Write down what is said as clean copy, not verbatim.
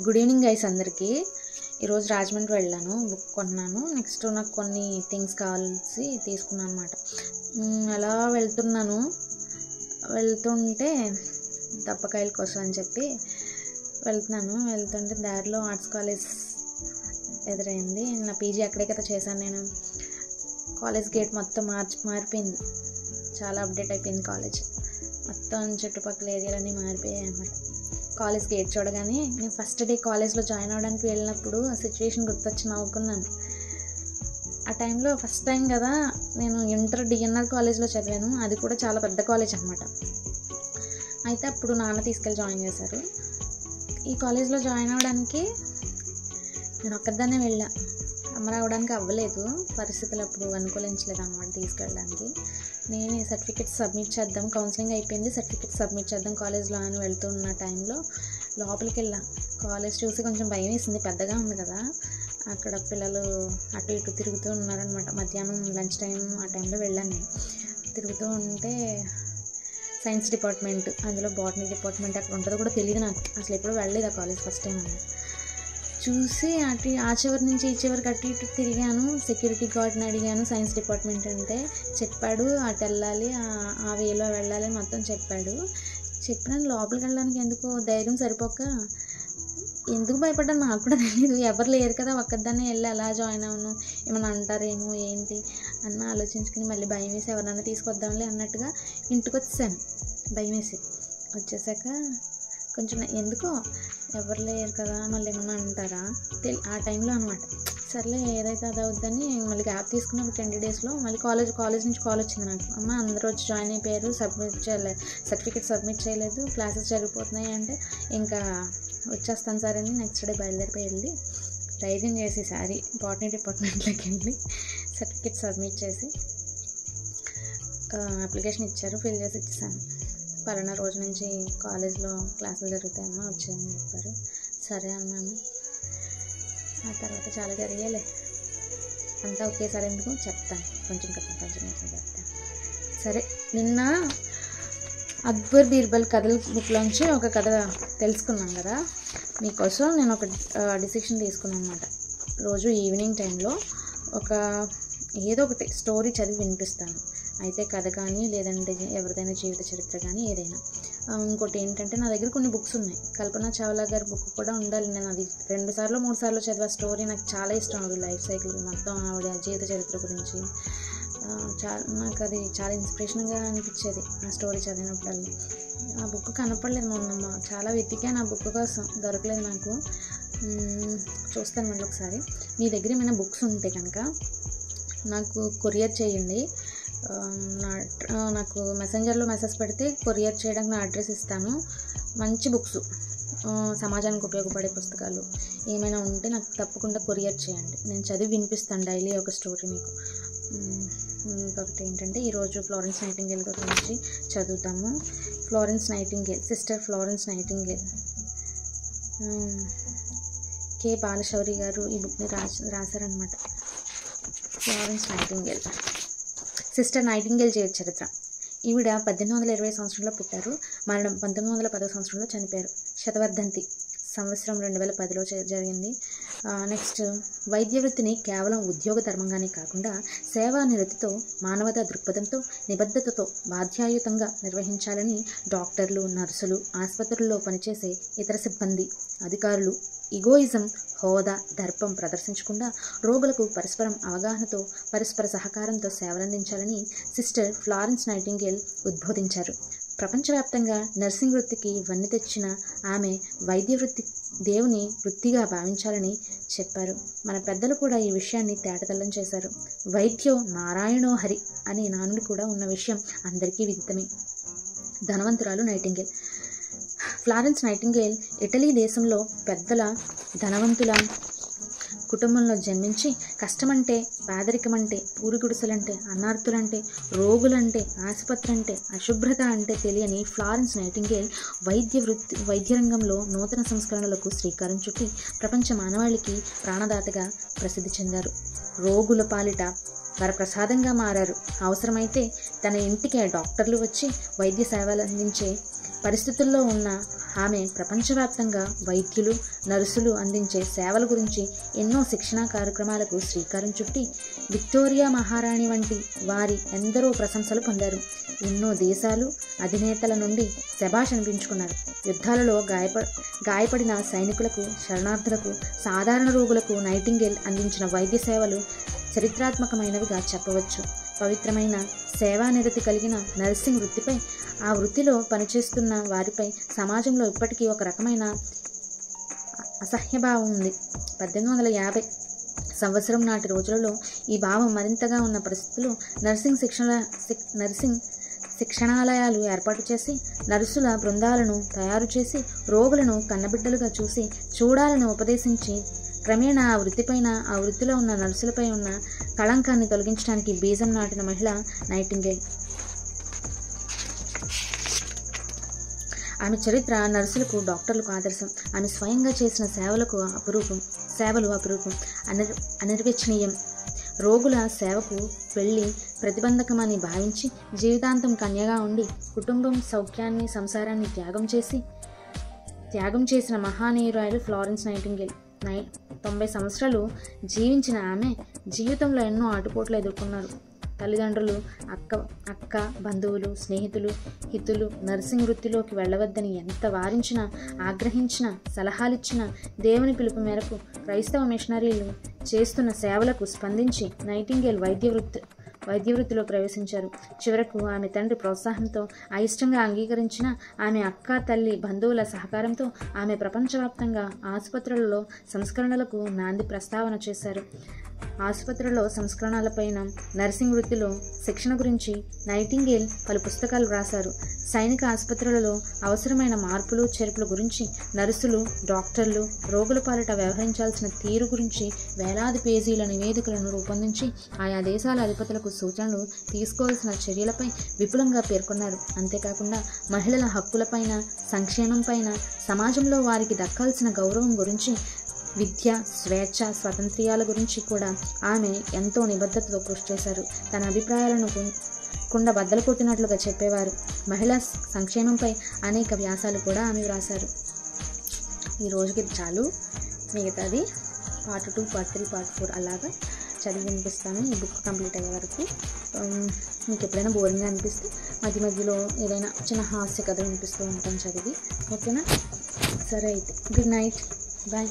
Good evening guys అందరికీ. ఈరోజు రాజమండ్రి వెళ్ళాను, బుక్ కొన్నాను. నెక్స్ట్ నాకు కొన్ని థింగ్స్ కావాల్సి తీసుకున్నాను అనమాట. అలా వెళ్తుంటే దప్పకాయల కోసం అని చెప్పి వెళ్తుంటే దారిలో ఆర్ట్స్ కాలేజ్ ఎదురైంది. నా పీజీ అక్కడే కదా చేశాను నేను. కాలేజ్ గేట్ మొత్తం మారిపోయింది, చాలా అప్డేట్ అయిపోయింది కాలేజ్ మొత్తం. చుట్టుపక్కల ఏరియాలన్నీ మారిపోయాయి అన్నమాట. కాలేజ్ గేట్ చూడగానే నేను ఫస్ట్ డే కాలేజ్లో జాయిన్ అవ్వడానికి వెళ్ళినప్పుడు ఆ సిచ్యువేషన్ గుర్తొచ్చి నవ్వుకున్నాను. ఆ టైంలో ఫస్ట్ టైం కదా నేను ఇంటర్ డిఎన్ఆర్ కాలేజ్లో చదివాను. అది కూడా చాలా పెద్ద కాలేజ్ అనమాట. అయితే అప్పుడు నాన్న తీసుకెళ్ళి జాయిన్ చేశారు. ఈ కాలేజ్లో జాయిన్ అవ్వడానికి నేను ఒక్కదాన్నే వెళ్ళా. అమ్మ రావడానికి అవ్వలేదు, పరిస్థితులు అప్పుడు అనుకూలించలేదు అన్నమాట తీసుకెళ్ళడానికి. నేనే సర్టిఫికెట్ సబ్మిట్ చేద్దాం, కౌన్సిలింగ్ అయిపోయింది, సర్టిఫికెట్ సబ్మిట్ చేద్దాం కాలేజ్లో అని వెళ్తున్న టైంలో లోపలికి వెళ్ళాం. కాలేజ్ చూసి కొంచెం భయం వేసింది, పెద్దగా ఉంది కదా. అక్కడ పిల్లలు అటు ఇటు తిరుగుతూ ఉన్నారనమాట. మధ్యాహ్నం లంచ్ టైం ఆ టైంలో వెళ్ళాను నేను. తిరుగుతూ ఉంటే సైన్స్ డిపార్ట్మెంట్, అందులో బాటనీ డిపార్ట్మెంట్ అక్కడ ఉంటుందో కూడా తెలియదు నాకు. అసలు ఎప్పుడు వెళ్ళలేదు ఆ కాలేజ్, ఫస్ట్ టైం అన్నమాట. చూసి ఆ చివరి నుంచి ఈ చివరికి అటు ఇటు తిరిగాను. సెక్యూరిటీ గార్డ్ని అడిగాను సైన్స్ డిపార్ట్మెంట్ అంటే. చెప్పాడు అటు వెళ్ళాలి, ఆ వేలో వెళ్ళాలి మొత్తం చెప్పాడు. చెప్పినాను లోపలికి వెళ్ళడానికి ఎందుకో ధైర్యం సరిపోక, ఎందుకు భయపడ్డాను నాకు కూడా తెలియదు. ఎవరు లేరు కదా, ఒక్కదాన్నే వెళ్ళి అలా జాయిన్ అవ్వను, ఏమన్నా అంటారేమో ఏంటి అన్న ఆలోచించుకుని మళ్ళీ భయం వేసి ఎవరన్నా తీసుకొద్దాంలే అన్నట్టుగా ఇంటికి వచ్చేసాను. భయం వేసి వచ్చేసాక కొంచెం ఎందుకో ఎవరు లేరు కదా మళ్ళీ ఏమన్నా అంటారా ఆ టైంలో అనమాట. సర్లే ఏదైతే అది అవుద్దని మళ్ళీ గ్యాప్ తీసుకున్న ఒక 20 డేస్లో మళ్ళీ కాలేజ్ నుంచి కాల్ వచ్చింది నాకు. అమ్మ అందరూ వచ్చి జాయిన్ అయిపోయారు, సర్టిఫికేట్ సబ్మిట్ చేయలేదు, క్లాసెస్ జరిగిపోతున్నాయి అంటే ఇంకా వచ్చేస్తాను సార్ అని నెక్స్ట్ డే బయలుదేరిపోయి వెళ్ళి ధైర్యం చేసి సారీ బాటనీ డిపార్ట్మెంట్లోకి వెళ్ళి సర్టిఫికేట్ సబ్మిట్ చేసి అప్లికేషన్ ఇచ్చారు, ఫిల్ చేసి ఇచ్చేసాను. పలానా రోజు నుంచి కాలేజ్లో క్లాసులు జరుగుతాయమ్మా వచ్చాయని చెప్పారు. సరే అన్నాను. ఆ తర్వాత చాలా జరిగాలే, అంతా ఒకేసారి ఎందుకు చెప్తాను, కొంచెం చెప్తాను. సరే, నిన్న అక్బర్ బీర్బల్ కథల బుక్లోంచి ఒక కథ తెలుసుకున్నాం కదా. మీకోసం నేను ఒక డిసిషన్ తీసుకున్నాను అనమాట. రోజు ఈవినింగ్ టైంలో ఏదో ఒకటి స్టోరీ చదివి వినిపిస్తాను. అయితే కథ కానీ లేదంటే ఎవరిదైనా జీవిత చరిత్ర కానీ ఏదైనా. ఇంకోటి ఏంటంటే నా దగ్గర కొన్ని బుక్స్ ఉన్నాయి. కల్పనా చావ్లా గారి బుక్ కూడా ఉండాలి. నేను అది 2 సార్లు 3 సార్లు చదివే స్టోరీ నాకు చాలా ఇష్టం. ఆవిడ లైఫ్ సైకిల్ మొత్తం, ఆవిడ జీవిత చరిత్ర గురించి నాకు అది చాలా ఇన్స్పిరేషన్గా అనిపించేది ఆ స్టోరీ చదివినప్పుడల్లా. ఆ బుక్ కనపడలేదు మొన్న, చాలా వెతికాను ఆ బుక్ కోసం, దొరకలేదు నాకు. చూస్తాను మళ్ళీ ఒకసారి. మీ దగ్గర ఏమైనా బుక్స్ ఉంటే కనుక నాకు కొరియర్ చేయండి. నాకు మెసెంజర్లో మెసేజ్ పెడితే కొరియర్ చేయడానికి నా అడ్రస్ ఇస్తాను. మంచి బుక్స్, సమాజానికి ఉపయోగపడే పుస్తకాలు ఏమైనా ఉంటే నాకు తప్పకుండా కొరియర్ చేయండి. నేను చదివి వినిపిస్తాను డైలీ ఒక స్టోరీ మీకు. ఇంకొకటి ఏంటంటే ఈరోజు ఫ్లోరెన్స్ నైటింగేల్ గురించి చదువుతాము. Sister Florence Nightingale. K Balashouri garu ఈ బుక్ని రాశారనమాట. ఫ్లోరెన్స్ నైటింగేల్, సిస్టర్ నైటింగేల్ జీవిత చరిత్ర. ఈవిడ 1820 సంవత్సరంలో పుట్టారు, మరణం 1910 సంవత్సరంలో చనిపోయారు. శతవర్ధంతి సంవత్సరం 2010లో జరిగింది. నెక్స్ట్, వైద్య వృత్తిని కేవలం ఉద్యోగ ధర్మంగానే కాకుండా సేవా నిరతితో, మానవతా దృక్పథంతో, నిబద్ధతతో బాధ్యాయుతంగా నిర్వహించాలని డాక్టర్లు, నర్సులు, ఆసుపత్రుల్లో పనిచేసే ఇతర సిబ్బంది, అధికారులు ఇగోయిజం, హోదా, దర్పం ప్రదర్శించకుండా రోగులకు పరస్పరం అవగాహనతో, పరస్పర సహకారంతో సేవలందించాలని సిస్టర్ ఫ్లోరెన్స్ నైటింగేల్ ఉద్బోధించారు. ప్రపంచవ్యాప్తంగా నర్సింగ్ వృత్తికి వన్నె తెచ్చిన ఆమె వైద్య వృత్తి దేవుని వృత్తిగా భావించాలని చెప్పారు. మన పెద్దలు కూడా ఈ విషయాన్ని తేటతెల్లం చేశారు. వైద్యో నారాయణో హరి అనే నానుడి కూడా ఉన్న విషయం అందరికీ విదితమే. ధనవంతురాలు నైటింగేల్. ఫ్లోరెన్స్ నైటింగేల్ ఇటలీ దేశంలో పెద్దల ధనవంతుల కుటుంబంలో జన్మించి కష్టమంటే, పేదరికమంటే, పూరిగుడిసెలంటే, అన్నార్తులంటే, రోగులంటే, ఆసుపత్రి అంటే, అశుభ్రత అంటే తెలియని ఫ్లోరెన్స్ నైటింగేల్ వైద్య రంగంలో నూతన సంస్కరణలకు శ్రీకారం చుట్టి ప్రపంచ మానవాళికి ప్రాణదాతగా ప్రసిద్ధి చెందారు. రోగుల పాలిట వరప్రసాదంగా మారారు. అవసరమైతే తన ఇంటికే డాక్టర్లు వచ్చి వైద్య సేవలు అందించే పరిస్థితుల్లో ఉన్న ఆమె ప్రపంచవ్యాప్తంగా వైద్యులు, నర్సులు అందించే సేవల గురించి ఎన్నో శిక్షణా కార్యక్రమాలకు శ్రీకారం చుట్టి విక్టోరియా మహారాణి వంటి వారి ఎందరో ప్రశంసలు పొందారు. ఎన్నో దేశాలు అధినేతల నుండి శభాష్ అనిపించుకున్నారు. యుద్ధాలలో గాయపడిన సైనికులకు, శరణార్థులకు, సాధారణ రోగులకు నైటింగేల్ అందించిన వైద్య సేవలు చరిత్రాత్మకమైనవిగా చెప్పవచ్చు. పవిత్రమైన సేవానిరతి కలిగిన నర్సింగ్ వృత్తిపై, ఆ వృత్తిలో పనిచేస్తున్న వారిపై సమాజంలో ఇప్పటికీ ఒక రకమైన అసహ్యభావం ఉంది. 1850 సంవత్సరం నాటి రోజులలో ఈ భావం మరింతగా ఉన్న పరిస్థితుల్లో నర్సింగ్ శిక్షణాలయాలు ఏర్పాటు చేసి, నర్సుల బృందాలను తయారు చేసి, రోగులను కన్నబిడ్డలుగా చూడాలని ఉపదేశించి, క్రమేణా ఆ వృత్తిపైన, ఆ వృత్తిలో ఉన్న నర్సులపై ఉన్న కళంకాన్ని తొలగించడానికి బీజం నాటిన మహిళ నైటింగేల్. ఆమె చరిత్ర నర్సులకు, డాక్టర్లకు ఆదర్శం. ఆమె స్వయంగా చేసిన సేవలు అపురూపం, అనిర్వచనీయం. రోగుల సేవకు పెళ్లి ప్రతిబంధకమని భావించి జీవితాంతం కన్యగా ఉండి కుటుంబం సౌఖ్యాన్ని, సంసారాన్ని త్యాగం చేసిన మహానీయురాలు ఫ్లోరెన్స్ నైటింగేల్. 90 సంవత్సరాలు జీవించిన ఆమె జీవితంలో ఎన్నో ఆటుపోట్లు ఎదుర్కొన్నారు. తల్లిదండ్రులు, అక్క, బంధువులు, స్నేహితులు, హితులు నర్సింగ్ వృత్తిలోకి వెళ్ళవద్దని ఎంత వారించినా, ఆగ్రహించినా, సలహాలిచ్చినా దేవుని పిలుపు మేరకు క్రైస్తవ మిషనరీలు చేస్తున్న సేవలకు స్పందించి నైటింగేల్ వైద్య వృత్తిలో ప్రవేశించారు. చివరకు ఆమె తండ్రి ప్రోత్సాహంతో, అయిష్టంగా అంగీకరించిన ఆమె అక్క, తల్లి, బంధువుల సహకారంతో ఆమె ప్రపంచవ్యాప్తంగా ఆసుపత్రులలో సంస్కరణలకు నాంది ప్రస్తావన చేశారు. ఆసుపత్రుల్లో సంస్కరణలపైన, నర్సింగ్ వృత్తిలో శిక్షణ గురించి నైటింగేల్ పలు పుస్తకాలు వ్రాసారు. సైనిక ఆసుపత్రులలో అవసరమైన మార్పులు, చేర్పుల గురించి, నర్సులు, డాక్టర్లు రోగుల పాలిట వ్యవహరించాల్సిన తీరు గురించి వేలాది పేజీల నివేదికలను రూపొందించి ఆయా దేశాల అధిపతులకు సూచనలు, తీసుకోవాల్సిన చర్యలపై విపులంగా పేర్కొన్నారు. అంతేకాకుండా మహిళల హక్కులపైన, సంక్షేమంపైన, సమాజంలో వారికి దక్కాల్సిన గౌరవం గురించి, విద్య, స్వేచ్ఛ, స్వాతంత్ర్యాల గురించి కూడా ఆమె ఎంతో నిబద్ధతతో కృషి చేశారు. తన అభిప్రాయాలను కుండ బద్దలు కొట్టినట్లుగా చెప్పేవారు. మహిళా సంక్షేమంపై అనేక వ్యాసాలు కూడా ఆమె వ్రాసారు. ఈ రోజుకి చాలు, మిగతాది పార్ట్ 2, పార్ట్ 3, పార్ట్ 4 అలాగా చదివి వినిపిస్తాను ఈ బుక్ కంప్లీట్ అయ్యే వరకు. మీకు ఎప్పుడైనా బోరింగ్గా అనిపిస్తే మధ్య మధ్యలో ఏదైనా చిన్న హాస్య కథ వినిపిస్తూ ఉంటాను చదివి. ఓకేనా? సరే అయితే, గుడ్ నైట్, బాయ్.